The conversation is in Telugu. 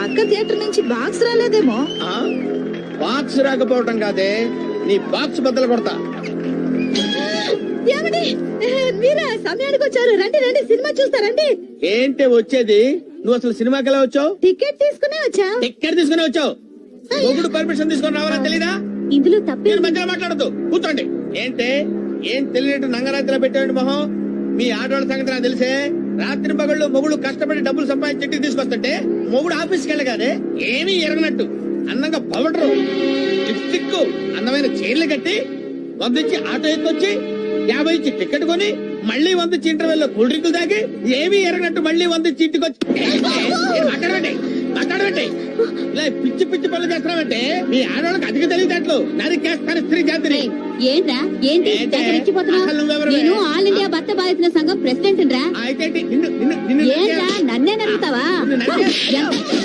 పక్క థియేటర్ నుంచి బాక్స్ రాలేదేమో. బాక్స్ రాకపోవటం కాదే, నీ బాక్స్ బద్దలు కొడతా. ఏమండి మీరా సమయానికి వచ్చారు, రండి రండి సినిమా చూస్తారండి. ఏంటి వచ్చేది? నువ్వు అసలు సినిమాకి ఎలా వచ్చావు? టికెట్ తీసుకునే వచ్చా. టికెట్ తీసుకుని వచ్చావు? మొగుడు పర్మిషన్ తీసుకొని రావాలని తెలీదా? ఇందులో తప్పే. మీరు మధ్యలో మాట్లాడద్దు, కూర్చోండి. ఏంటే ఏం తెలియనట్టు నంగరాత్రిలో పెట్టాడు మొహం. మీ ఆడవాళ్ళ సంగతి నాకు తెలిసే. రాత్రి పగళ్ళు మొగుడు కష్టపడి డబ్బులు సంపాదించి ఇంటికి తీసుకొస్తుంటే మొగుడు ఆఫీస్కి వెళ్ళగానే ఏమీ ఎరగనట్టు అందంగా పవడరు, లిప్స్టిక్, అందమైన చీరలు కట్టి 100 ఇచ్చి ఆటో ఎక్కొచ్చి 50 ఇచ్చి టికెట్ కొని మళ్ళీ 100 ఇచ్చి ఇంటర్వెల్ కుల్ డ్రింకులు తాగి ఏమీ ఎరగనట్టు మళ్ళీ 100 ఇచ్చి ఇంటికి వచ్చి మాట్లాడబెట్టి ఇలా పిచ్చి పిచ్చి పనులు చేస్తున్నామంటే మీ ఆడవాళ్ళకి అధిక తెలియదట్లు నరికేస్తాను స్త్రీ జాతిని. ఏంట్రా ఏంటి అసలు నువ్వెవరు? నేను ఆల్ ఇండియా భర్త బాధితుల సంఘం ప్రెసిడెంట్ రా. అయితే నిన్ను ఏంట్రా నన్నే నమ్ముతావా? నిన్ను నరికే-